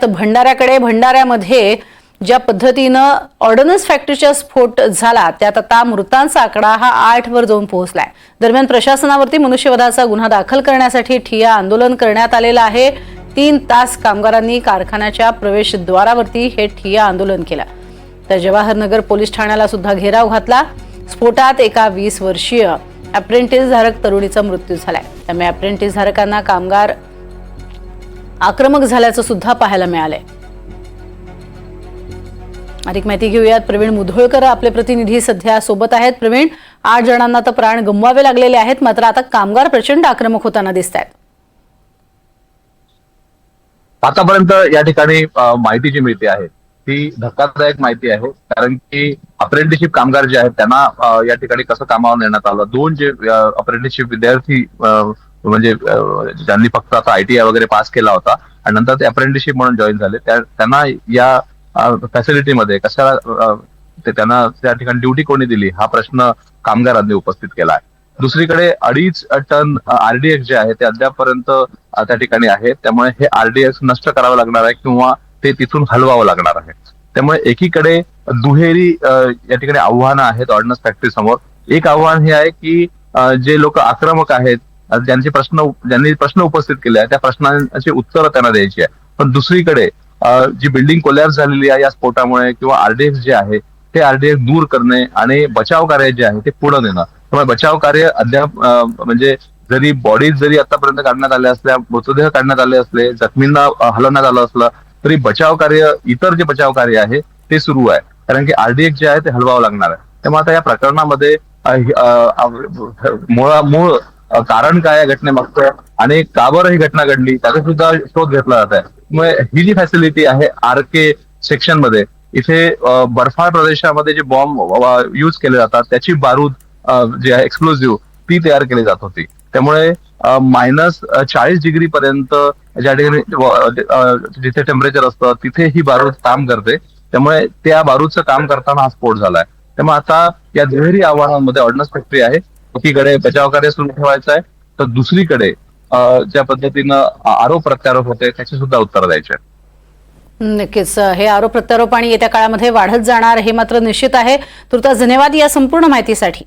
भंडाऱ्यामध्ये ज्या पद्धतीनं ऑर्डनन्स फॅक्टरीचा स्फोट झाला त्यात आता मृतांचा आकडा हा 8 वर जाऊन पोहोचलाय। दरम्यान प्रशासनावरती मनुष्यवधाचा गुन्हा दाखल करण्यासाठी ठिय्या आंदोलन करण्यात आलेलं आहे। 3 तास कामगारांनी कारखान्याच्या प्रवेशद्वारावरती हे ठिय्या आंदोलन केलं। तर जवाहरनगर पोलीस ठाण्याला सुद्धा घेराव घातला। स्फोटात एका 20 वर्षीय अप्रेंटिस धारक तरुणीचा मृत्यू झालाय। त्यामुळे अप्रेंटिस धारकांना कामगार आक्रमक झाल्याचं सुद्धा पाहायला मिळालंय। अधिक माहिती घेऊयात, प्रवीण मुधोळकर आपले प्रतिनिधी सध्या सोबत आहेत। प्रवीण, 8 जणांना तर प्राण गमवावे लागलेले आहेत, मात्र आता कामगार प्रचंड आक्रमक होताना दिसत आहेत। आतापर्यंत या ठिकाणी माहिती जी मिळते आहे ती धक्कादायक माहिती आहे, कारण की अप्रेंटिसशिप कामगार जे आहेत त्यांना या ठिकाणी कसं कामावर नेण्यात आलं। 2 जे अप्रेंटिसशिप विद्यार्थी म्हणजे ज्यांनी फक्त आता ITI वगैरे पास केला होता आणि नंतर ते अप्रेंटिसशिप म्हणून जॉईन झाले, त्यांना या फॅसिलिटीमध्ये कशाला त्यांना त्या ठिकाणी ड्युटी कोणी दिली हा प्रश्न कामगारांनी उपस्थित केला आहे। दुसरीकडे 2.5 टन RDX जे आहे ते अद्यापपर्यंत त्या ठिकाणी आहे, त्यामुळे हे RDX नष्ट करावं लागणार आहे किंवा ते तिथून हलवावं लागणार आहे। त्यामुळे एकीकडे दुहेरी या ठिकाणी आव्हानं आहेत ऑर्डनन्स फॅक्टरी समोर। एक आव्हान हे आहे की जे लोक आक्रमक आहेत ज्यांनी प्रश्न उपस्थित केले आहेत त्या प्रश्नांची उत्तरं त्यांना द्यायची आहे, पण दुसरीकडे जी बिल्डिंग कोलॅप्स झालेली आहे या स्फोटामुळे किंवा RDX जे आहे ते RDX दूर करणे आणि बचाव कार्य जे आहे ते पुढे नेणं। त्यामुळे बचाव कार्य अद्याप म्हणजे जरी बॉडीज जरी आतापर्यंत काढण्यात आल्या असल्या, मृतदेह काढण्यात आले असले, जखमींना हलवण्यात आलं असलं तरी बचाव कार्य, इतर जे बचाव कार्य आहे ते सुरू आहे, कारण की RDX जे आहे ते हलवावं लागणार आहे। त्यामुळे आता या प्रकरणामध्ये मूळ कारण काय या घटनेमागचं आणि का बरं ही घटना घडली त्याचा सुद्धा शोध घेतला जात आहे। त्यामुळे ही जी फॅसिलिटी आहे RK सेक्शन मध्ये, इथे बर्फाळ प्रदेशामध्ये जे बॉम्ब यूज केले जातात त्याची बारूद जी आहे एक्सप्लोजिव्ह ती तयार केली जात होती। त्यामुळे -40 डिग्री पर्यंत ज्या ठिकाणी जिथे टेम्परेचर असतं तिथे ही बारूद काम करते, त्यामुळे त्या बारूदचं काम करताना हा स्फोट झालाय। त्यामुळे आता या दुहेरी आव्हानांमध्ये ऑर्डनन्स फॅक्टरी आहे, एकीकडे बचाव कार्य सुरू ठेवायचं आहे तर दुसरीकडे ज्या पद्धतीनं आरोप प्रत्यारोप होते त्याची सुद्धा उत्तर द्यायची आहे। नक्कीच हे आरोप प्रत्यारोप आणि येत्या काळामध्ये वाढत जाणार हे मात्र निश्चित आहे। तुर्तास धन्यवाद या संपूर्ण माहितीसाठी।